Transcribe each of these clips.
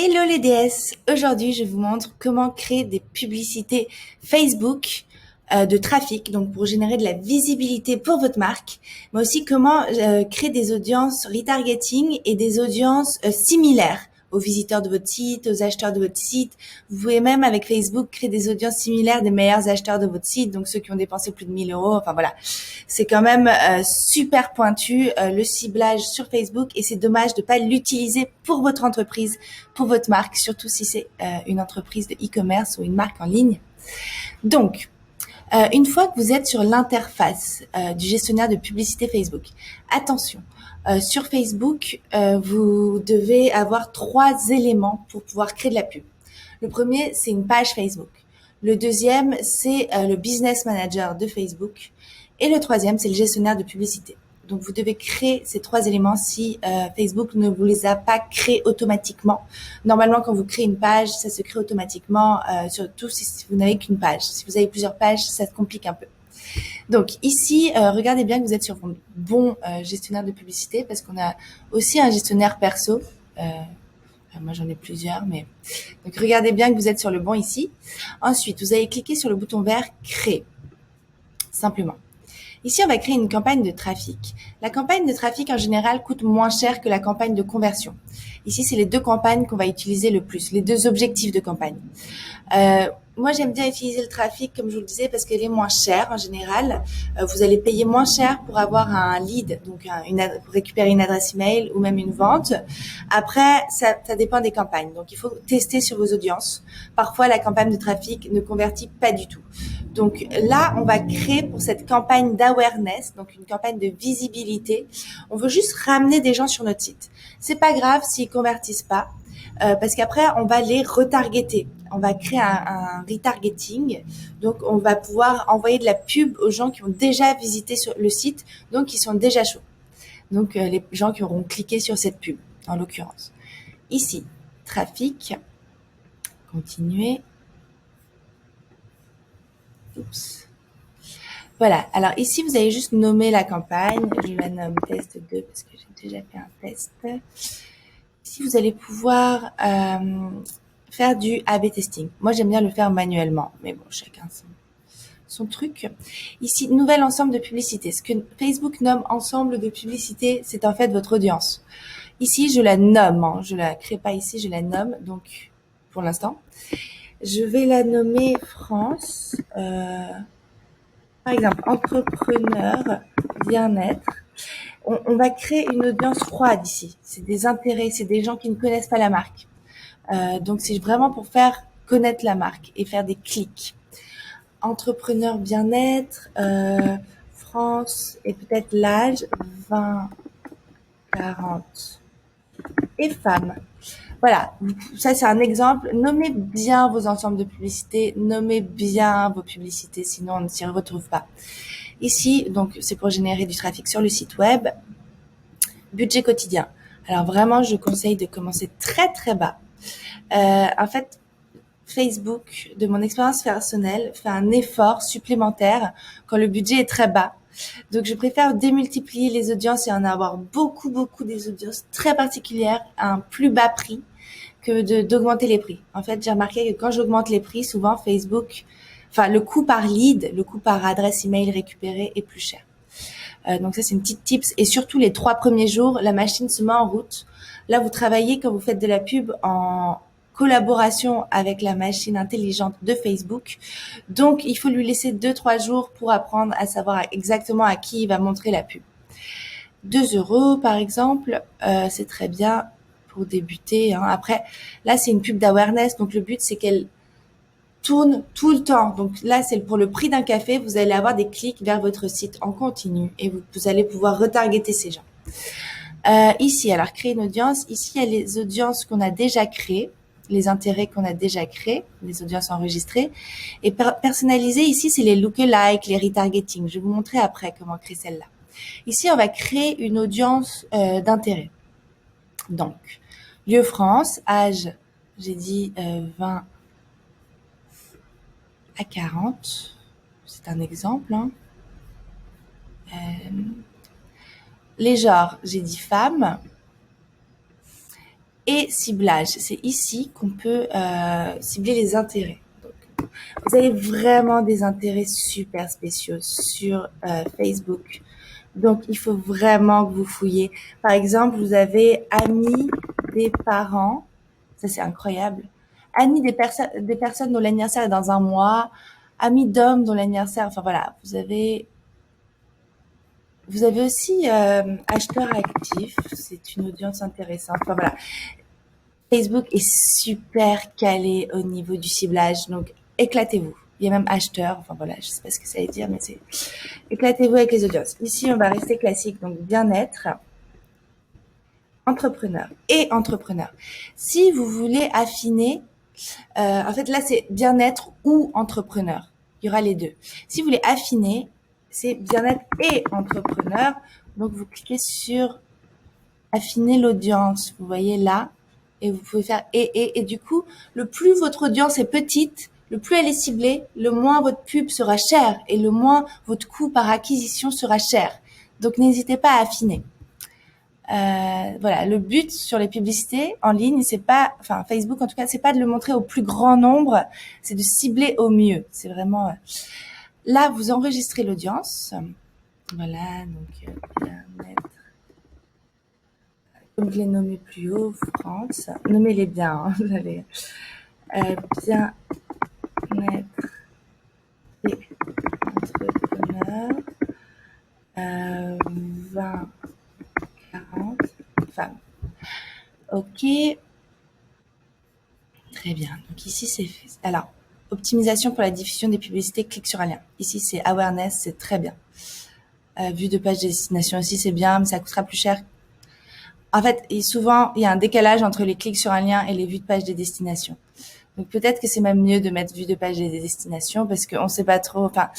Hello les DS, aujourd'hui je vous montre comment créer des publicités Facebook de trafic, donc pour générer de la visibilité pour votre marque, mais aussi comment créer des audiences retargeting et des audiences similaires aux visiteurs de votre site, aux acheteurs de votre site. Vous pouvez même avec Facebook créer des audiences similaires des meilleurs acheteurs de votre site, donc ceux qui ont dépensé plus de 1000 euros, enfin voilà. C'est quand même super pointu le ciblage sur Facebook et c'est dommage de pas l'utiliser pour votre entreprise, pour votre marque, surtout si c'est une entreprise de e-commerce ou une marque en ligne. Donc, une fois que vous êtes sur l'interface du gestionnaire de publicité Facebook, attention, sur Facebook, vous devez avoir 3 éléments pour pouvoir créer de la pub. Le premier, c'est une page Facebook. Le deuxième, c'est le business manager de Facebook. Et le troisième, c'est le gestionnaire de publicité. Donc, vous devez créer ces 3 éléments si Facebook ne vous les a pas créés automatiquement. Normalement, quand vous créez une page, ça se crée automatiquement, surtout si vous n'avez qu'une page. Si vous avez plusieurs pages, ça se complique un peu. Donc ici, regardez bien que vous êtes sur votre bon gestionnaire de publicité parce qu'on a aussi un gestionnaire perso. Moi, j'en ai plusieurs, mais donc regardez bien que vous êtes sur le bon ici. Ensuite, vous allez cliquer sur le bouton vert Créer, simplement. Ici, on va créer une campagne de trafic. La campagne de trafic, en général, coûte moins cher que la campagne de conversion. Ici, c'est les 2 campagnes qu'on va utiliser le plus, les 2 objectifs de campagne. Moi, j'aime bien utiliser le trafic, comme je vous le disais, parce qu'elle est moins chère en général. Vous allez payer moins cher pour avoir un lead, donc pour récupérer une adresse email ou même une vente. Après, ça dépend des campagnes. Donc, il faut tester sur vos audiences. Parfois, la campagne de trafic ne convertit pas du tout. Donc là, on va créer pour cette campagne d'awareness, donc une campagne de visibilité. On veut juste ramener des gens sur notre site. C'est pas grave s'ils convertissent pas. Parce qu'après, on va les retargeter. On va créer un retargeting. Donc, on va pouvoir envoyer de la pub aux gens qui ont déjà visité sur le site, donc qui sont déjà chauds. Donc, les gens qui auront cliqué sur cette pub, en l'occurrence. Ici, trafic. Continuer. Oups. Voilà. Alors ici, vous allez juste nommer la campagne. Je la nomme test 2 parce que j'ai déjà fait un test. Ici, vous allez pouvoir faire du A/B testing. Moi, j'aime bien le faire manuellement, mais bon, chacun son truc. Ici, nouvel ensemble de publicité. Ce que Facebook nomme ensemble de publicité, c'est en fait votre audience. Ici, je la nomme. Hein. Je la crée pas ici, je la nomme. Donc, pour l'instant, je vais la nommer France. Par exemple, entrepreneur, bien-être. On va créer une audience froide ici. C'est des intérêts, c'est des gens qui ne connaissent pas la marque. Donc, c'est vraiment pour faire connaître la marque et faire des clics. Entrepreneur bien-être, France et peut-être l'âge 20, 40 et femmes. Voilà, ça c'est un exemple. Nommez bien vos ensembles de publicités, nommez bien vos publicités, sinon on ne s'y retrouve pas. Ici, donc c'est pour générer du trafic sur le site web. Budget quotidien. Alors vraiment, je conseille de commencer très très bas. En fait, Facebook, de mon expérience personnelle, fait un effort supplémentaire quand le budget est très bas. Donc, je préfère démultiplier les audiences et en avoir beaucoup des audiences très particulières à un plus bas prix que d'augmenter les prix. En fait, j'ai remarqué que quand j'augmente les prix, souvent Facebook, enfin, le coût par lead, le coût par adresse email récupérée est plus cher. Donc ça, c'est une petite tips. Et surtout, les 3 premiers jours, la machine se met en route. Là, vous travaillez quand vous faites de la pub en collaboration avec la machine intelligente de Facebook. Donc, il faut lui laisser 2-3 jours pour apprendre à savoir exactement à qui il va montrer la pub. 2 € par exemple, c'est très bien pour débuter. Hein. Après, là, c'est une pub d'awareness. Donc, le but, c'est qu'elle tourne tout le temps. Donc là, c'est pour le prix d'un café, vous allez avoir des clics vers votre site en continu et vous allez pouvoir retargeter ces gens. Ici, alors créer une audience. Ici, il y a les audiences qu'on a déjà créées, les intérêts qu'on a déjà créés, les audiences enregistrées. Et personnaliser, ici, c'est les lookalikes, les retargeting. Je vais vous montrer après comment créer celle-là. Ici, on va créer une audience d'intérêt. Donc, lieu France, âge, j'ai dit 20 à 40. C'est un exemple. Hein. Les genres, j'ai dit femme. et ciblage. C'est ici qu'on peut cibler les intérêts. Donc, vous avez vraiment des intérêts super spéciaux sur Facebook. Donc, il faut vraiment que vous fouillez. Par exemple, vous avez amis des parents. Ça, c'est incroyable. Amis des personnes dont l'anniversaire est dans un mois. Amis d'hommes dont l'anniversaire... Enfin, voilà. Vous avez aussi acheteurs actifs. C'est une audience intéressante. Enfin, voilà. Facebook est super calé au niveau du ciblage. Donc, éclatez-vous. Il y a même acheteurs. Enfin, voilà. Je sais pas ce que ça veut dire, mais c'est... Éclatez-vous avec les audiences. Ici, on va rester classique. Donc, bien-être, entrepreneur et entrepreneur. Si vous voulez affiner, en fait, là, c'est bien-être ou entrepreneur. Il y aura les deux. Si vous voulez affiner, c'est bien-être et entrepreneur. Donc, vous cliquez sur affiner l'audience. Vous voyez là, et vous pouvez faire et du coup, le plus votre audience est petite, le plus elle est ciblée, le moins votre pub sera chère et le moins votre coût par acquisition sera cher. Donc, n'hésitez pas à affiner. Voilà, le but sur les publicités en ligne, c'est pas, enfin Facebook en tout cas, c'est pas de le montrer au plus grand nombre, c'est de cibler au mieux. C'est vraiment là, vous enregistrez l'audience. Voilà, donc bien-être. Comme je l'ai nommé plus haut, France. Nommez-les bien, hein, vous allez. Bien-être et entrepreneur. 20, 40 femmes. Ok. Très bien. Donc ici, c'est fait. Alors, optimisation pour la diffusion des publicités, clique sur un lien. Ici, c'est awareness, c'est très bien. Vue de page de destination aussi, c'est bien, mais ça coûtera plus cher. En fait, souvent, il y a un décalage entre les clics sur un lien et les vues de page des destinations. Donc peut-être que c'est même mieux de mettre vue de page des destinations parce qu'on ne sait pas trop. Enfin,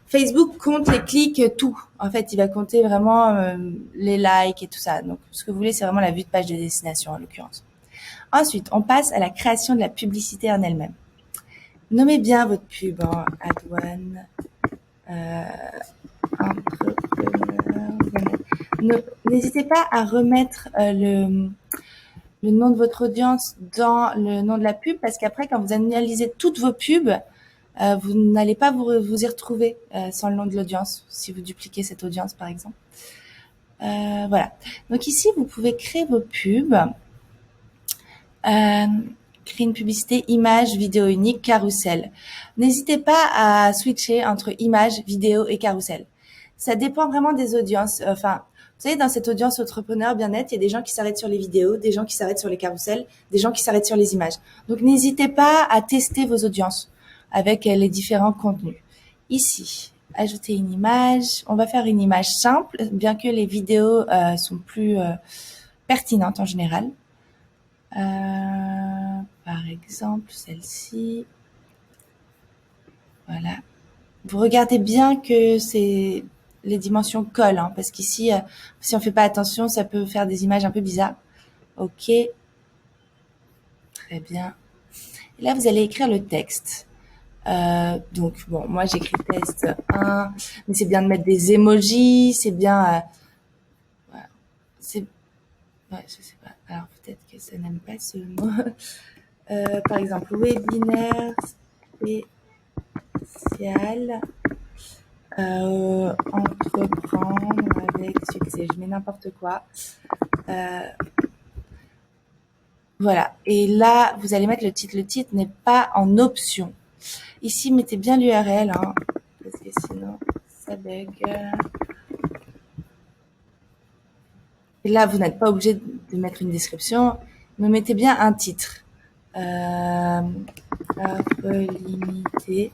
Facebook compte les clics, tout. En fait, il va compter vraiment les likes et tout ça. Donc, ce que vous voulez, c'est vraiment la vue de page des destinations en l'occurrence. Ensuite, on passe à la création de la publicité en elle-même. Nommez bien votre pub, hein. AdOne, entrepreneur. N'hésitez pas à remettre le nom de votre audience dans le nom de la pub parce qu'après, quand vous analysez toutes vos pubs, vous n'allez pas vous y retrouver sans le nom de l'audience, si vous dupliquez cette audience, par exemple. Voilà. Donc ici, vous pouvez créer vos pubs. Créer une publicité image, vidéo unique, carrousel. N'hésitez pas à switcher entre image, vidéo et carrousel. Ça dépend vraiment des audiences. Enfin, vous savez, dans cette audience entrepreneur bien-être, il y a des gens qui s'arrêtent sur les vidéos, des gens qui s'arrêtent sur les carousels, des gens qui s'arrêtent sur les images. Donc, n'hésitez pas à tester vos audiences avec les différents contenus. Ici, ajouter une image. On va faire une image simple, bien que les vidéos sont plus pertinentes en général. Par exemple, celle-ci. Voilà. Vous regardez bien que les dimensions collent, hein, parce qu'ici, si on fait pas attention, ça peut faire des images un peu bizarres. Ok. Très bien. Et là, vous allez écrire le texte. Donc, bon, moi, j'écris test 1, mais c'est bien de mettre des emojis, c'est bien... voilà. Ouais, je sais pas. Alors, peut-être que ça n'aime pas ce mot. Par exemple, webinaire spécial entreprendre avec succès. Je mets n'importe quoi. Voilà. Et là, vous allez mettre le titre. Le titre n'est pas en option. Ici, mettez bien l'URL, hein, parce que sinon, ça bug. Et là, vous n'êtes pas obligé de mettre une description, mais mettez bien un titre. Offre limitée.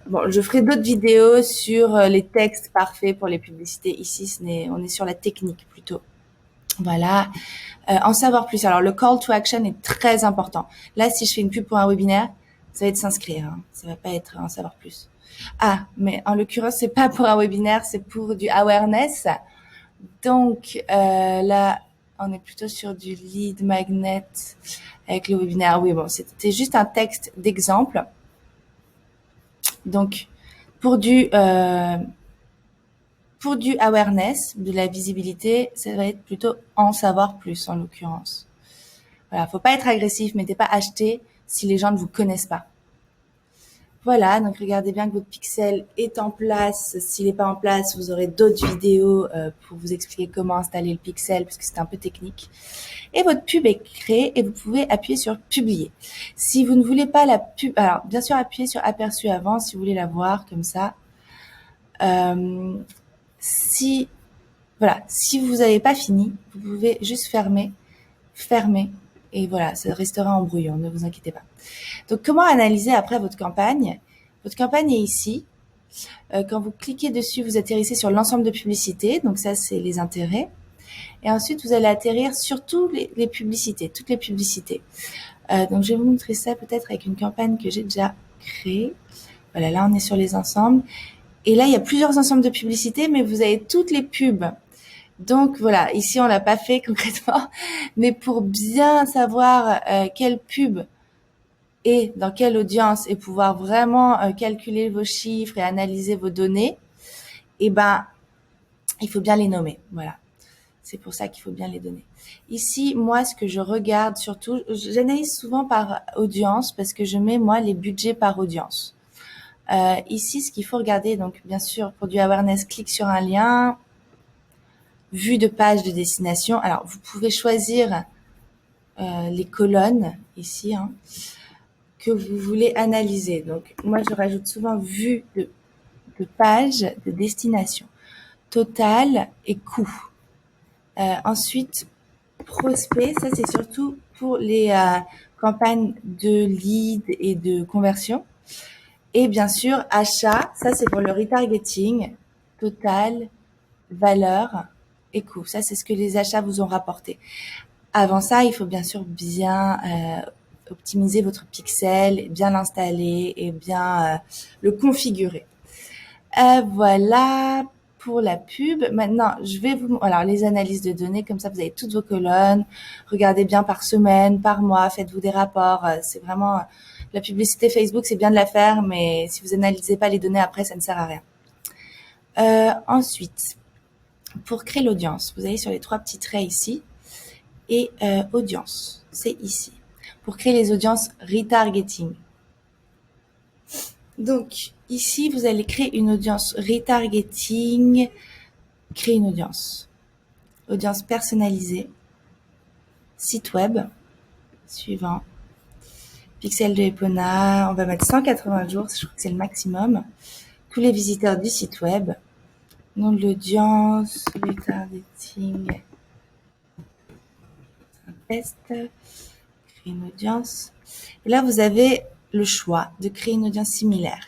Bon, je ferai d'autres vidéos sur les textes parfaits pour les publicités. Ici, on est sur la technique plutôt. Voilà. En savoir plus. Alors, le call to action est très important. Là, si je fais une pub pour un webinaire, ça va être s'inscrire. Hein. Ça va pas être en savoir plus. Ah, mais en l'occurrence, c'est pas pour un webinaire, c'est pour du awareness. Donc, là, on est plutôt sur du lead magnet avec le webinaire. Oui, bon, c'était juste un texte d'exemple. Donc, pour du awareness, de la visibilité, ça va être plutôt en savoir plus en l'occurrence. Voilà, faut pas être agressif, mettez pas acheter si les gens ne vous connaissent pas. Voilà, donc regardez bien que votre pixel est en place. S'il n'est pas en place, vous aurez d'autres vidéos pour vous expliquer comment installer le pixel, parce que c'est un peu technique. Et votre pub est créée et vous pouvez appuyer sur publier. Si vous ne voulez pas la pub, alors bien sûr appuyez sur aperçu avant si vous voulez la voir comme ça. Si vous n'avez pas fini, vous pouvez juste fermer, et voilà, ça restera en brouillon, ne vous inquiétez pas. Donc, comment analyser après votre campagne? Votre campagne est ici. Quand vous cliquez dessus, vous atterrissez sur l'ensemble de publicités. Donc ça, c'est les intérêts. Et ensuite, vous allez atterrir sur toutes les publicités. Donc, je vais vous montrer ça peut-être avec une campagne que j'ai déjà créée. Voilà, là, on est sur les ensembles. Et là, il y a plusieurs ensembles de publicités, mais vous avez toutes les pubs. Donc voilà, ici on l'a pas fait concrètement, mais pour bien savoir quelle pub et dans quelle audience et pouvoir vraiment calculer vos chiffres et analyser vos données, il faut bien les nommer. Voilà, c'est pour ça qu'il faut bien les donner. Ici, moi, ce que je regarde surtout, j'analyse souvent par audience parce que je mets moi les budgets par audience. Ici, ce qu'il faut regarder, donc bien sûr pour du awareness, clique sur un lien. Vue de page de destination. Alors, vous pouvez choisir les colonnes ici que vous voulez analyser. Donc, moi, je rajoute souvent vue de page de destination, total et coût. Ensuite, prospect, ça c'est surtout pour les campagnes de lead et de conversion. Et bien sûr, achat, ça c'est pour le retargeting, total, valeur et coût. Ça, c'est ce que les achats vous ont rapporté. Avant ça, il faut bien sûr bien optimiser votre pixel, bien l'installer et bien le configurer. Voilà pour la pub. Maintenant, je vais alors les analyses de données, comme ça vous avez toutes vos colonnes. Regardez bien par semaine, par mois, faites-vous des rapports. C'est vraiment la publicité Facebook, c'est bien de la faire, mais si vous analysez pas les données après, ça ne sert à rien. Ensuite, pour créer l'audience, vous allez sur les trois petits traits ici et audience, c'est ici. Pour créer les audiences retargeting. Donc ici, vous allez créer une audience retargeting, créer une audience personnalisée, site web, suivant, pixel de Epona, on va mettre 180 jours, je crois que c'est le maximum, tous les visiteurs du site web, nom de l'audience, retargeting, un test, créer une audience. Et là, vous avez le choix de créer une audience similaire.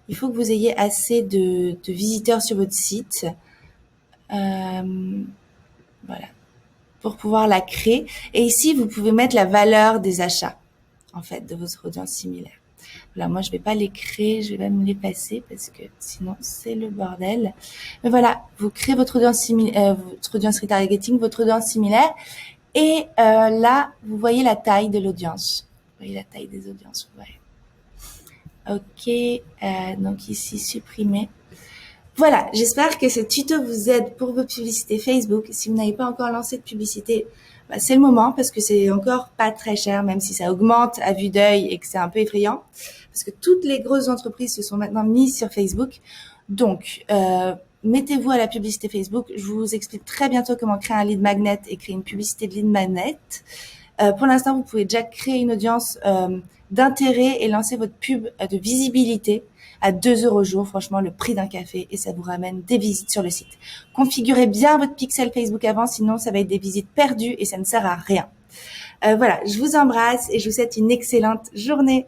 Il faut que vous ayez assez de visiteurs sur votre site, voilà, pour pouvoir la créer. Et ici, vous pouvez mettre la valeur des achats, en fait, de votre audience similaire. Voilà, moi, je vais pas les créer, je vais même les passer parce que sinon, c'est le bordel. Mais voilà, vous créez votre audience votre audience retargeting, votre audience similaire. Et là, vous voyez la taille de l'audience. Vous voyez la taille des audiences, vous voyez. Ok, donc ici, supprimer. Voilà, j'espère que ce tuto vous aide pour vos publicités Facebook. Si vous n'avez pas encore lancé de publicité, c'est le moment parce que c'est encore pas très cher, même si ça augmente à vue d'œil et que c'est un peu effrayant. Parce que toutes les grosses entreprises se sont maintenant mises sur Facebook. Donc, mettez-vous à la publicité Facebook. Je vous explique très bientôt comment créer un lead magnet et créer une publicité de lead magnet. Pour l'instant, vous pouvez déjà créer une audience d'intérêt et lancer votre pub de visibilité à 2 € jour, franchement, le prix d'un café, et ça vous ramène des visites sur le site. Configurez bien votre pixel Facebook avant, sinon ça va être des visites perdues et ça ne sert à rien. Voilà, je vous embrasse et je vous souhaite une excellente journée.